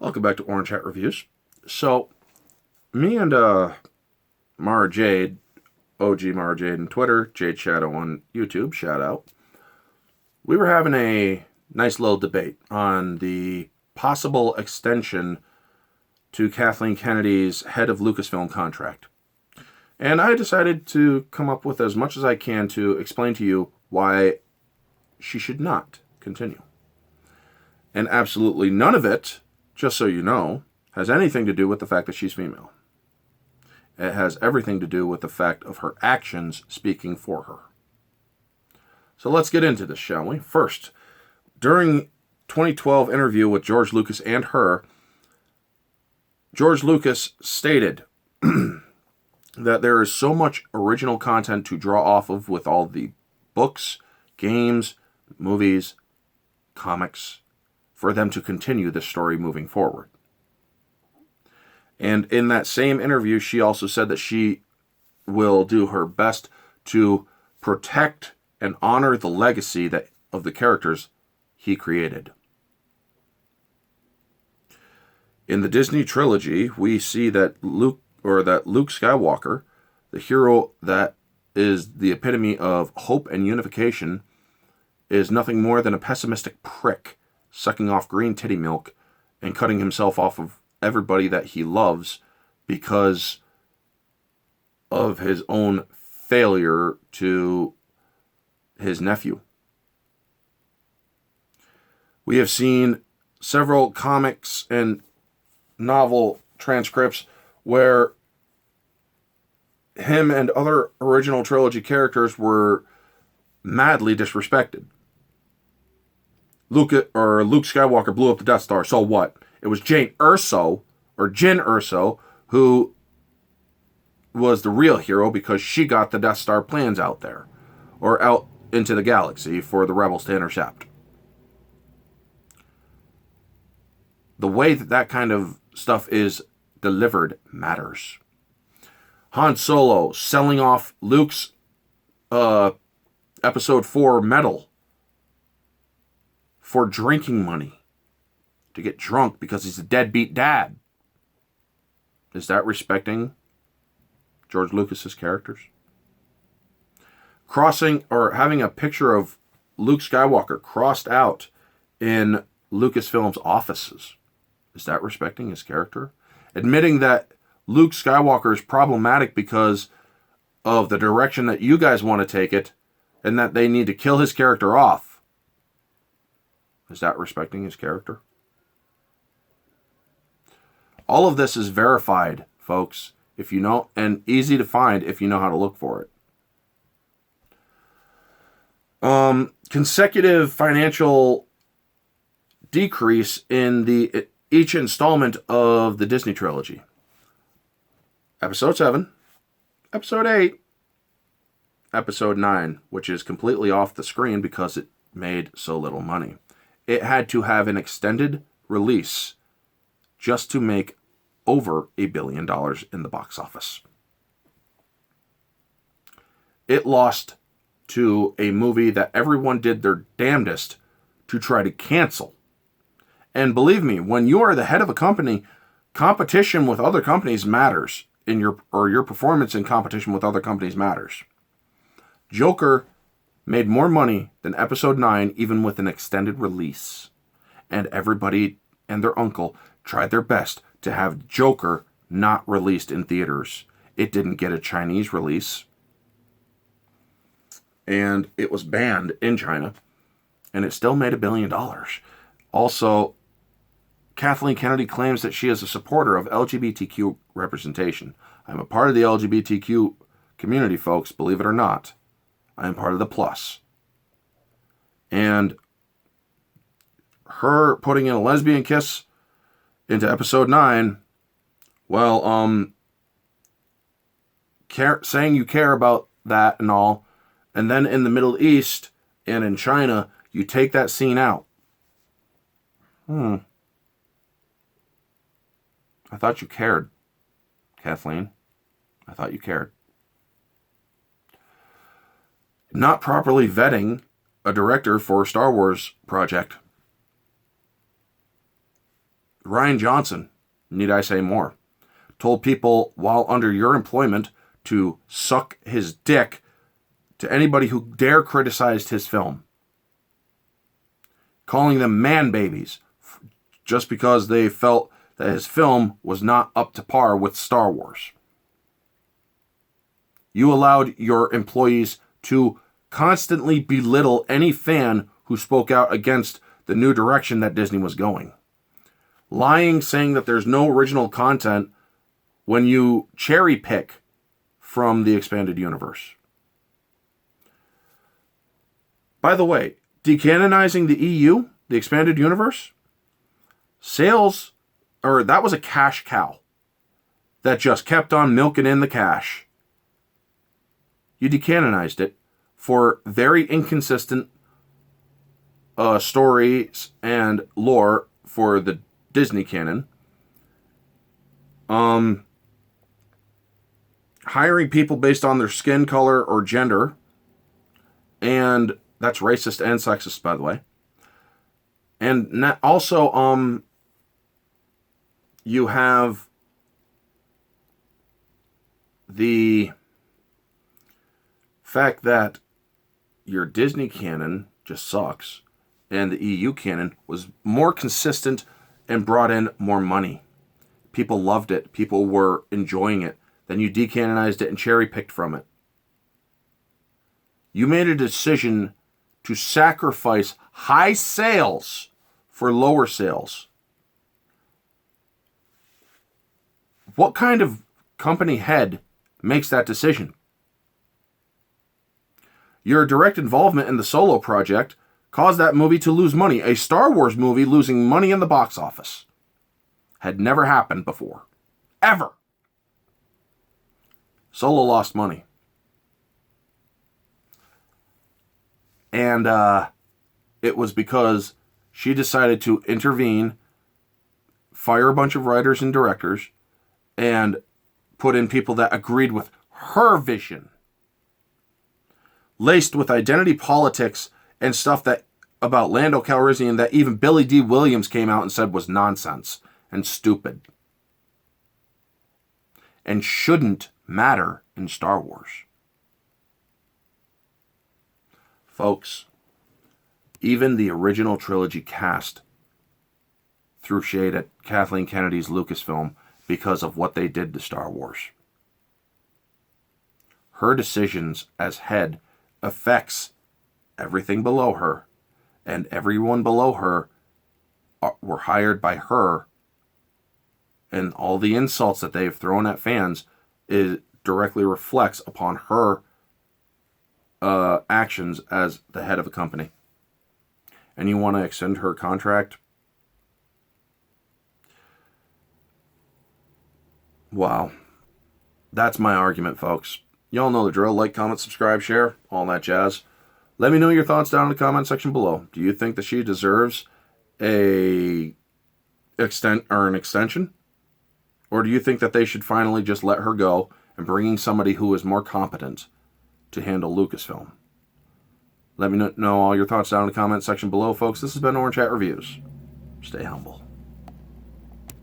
Welcome back to Orange Hat Reviews. So, me and Mara Jade, OG Mara Jade on Twitter, Jade Shadow on YouTube, shout out. We were having a nice little debate on the possible extension to Kathleen Kennedy's head of Lucasfilm contract. And I decided to come up with as much as I can to explain to you why she should not continue. And absolutely none of it, just so you know, has anything to do with the fact that she's female. It has everything to do with the fact of her actions speaking for her. So let's get into this, shall we? First, during 2012 interview with George Lucas and her, George Lucas stated that there is so much original content to draw off of with all the books, games, movies, comics, for them to continue the story moving forward. And in that same interview, she also said that she will do her best to protect and honor the legacy of the characters he created. In the Disney trilogy, we see that Luke Skywalker, the hero that is the epitome of hope and unification, is nothing more than a pessimistic prick sucking off green titty milk and cutting himself off of everybody that he loves because of his own failure to his nephew. We have seen several comics and novel transcripts where him and other original trilogy characters were madly disrespected. Luke Skywalker blew up the Death Star, so what? It was Jyn Erso, who was the real hero because she got the Death Star plans out there, or out into the galaxy for the rebels to intercept. The way that kind of stuff is delivered matters. Han Solo selling off Luke's Episode 4 medal for drinking money, to get drunk because he's a deadbeat dad. Is that respecting George Lucas's characters? Crossing or having a picture of Luke Skywalker crossed out in Lucasfilm's offices. Is that respecting his character? Admitting that Luke Skywalker is problematic because of the direction that you guys want to take it, and that they need to kill his character off. Is that respecting his character? All of this is verified, folks, if you know, and easy to find if you know how to look for it. Consecutive financial decrease in each installment of the Disney trilogy. Episode 7, Episode 8, Episode 9, which is completely off the screen because it made so little money. It had to have an extended release just to make over $1 billion in the box office. It lost to a movie that everyone did their damnedest to try to cancel. And believe me, when you are the head of a company, competition with other companies matters. Your performance in competition with other companies matters. Joker made more money than Episode 9, even with an extended release. And everybody and their uncle tried their best to have Joker not released in theaters. It didn't get a Chinese release. And it was banned in China. And it still made $1 billion. Also, Kathleen Kennedy claims that she is a supporter of LGBTQ representation. I'm a part of the LGBTQ community, folks, believe it or not. I am part of the plus. And her putting in a lesbian kiss into Episode 9, well, saying you care about that and all, and then in the Middle East and in China, you take that scene out. I thought you cared, Kathleen. I thought you cared. Not properly vetting a director for a Star Wars project. Ryan Johnson, need I say more, told people while under your employment to suck his dick to anybody who dare criticized his film, calling them man babies just because they felt that his film was not up to par with Star Wars. You allowed your employees to constantly belittle any fan who spoke out against the new direction that Disney was going. Lying, saying that there's no original content when you cherry pick from the expanded universe. By the way, decanonizing the EU, the expanded universe, that was a cash cow that just kept on milking in the cash. You decanonized it for very inconsistent stories and lore for the Disney canon. Hiring people based on their skin color or gender, and that's racist and sexist, by the way. And also, you have the fact that your Disney canon just sucks, and the EU canon was more consistent and brought in more money. People loved it. People were enjoying it. Then you decanonized it and cherry-picked from it. You made a decision to sacrifice high sales for lower sales. What kind of company head makes that decision? Your direct involvement in the Solo project caused that movie to lose money. A Star Wars movie losing money in the box office had never happened before. Ever. Solo lost money. And it was because she decided to intervene, fire a bunch of writers and directors, and put in people that agreed with her vision. Laced with identity politics and stuff that about Lando Calrissian that even Billy D. Williams came out and said was nonsense and stupid. And shouldn't matter in Star Wars. Folks, even the original trilogy cast threw shade at Kathleen Kennedy's Lucasfilm because of what they did to Star Wars. Her decisions as head affects everything below her, and everyone below her were hired by her, and all the insults that they've thrown at fans directly reflects upon her actions as the head of a company. And you want to extend her contract? Wow. That's my argument, folks. Y'all know the drill. Like, comment, subscribe, share, all that jazz. Let me know your thoughts down in the comment section below. Do you think that she deserves an extension? Or do you think that they should finally just let her go and bring in somebody who is more competent to handle Lucasfilm? Let me know all your thoughts down in the comment section below, folks. This has been Orange Hat Reviews. Stay humble.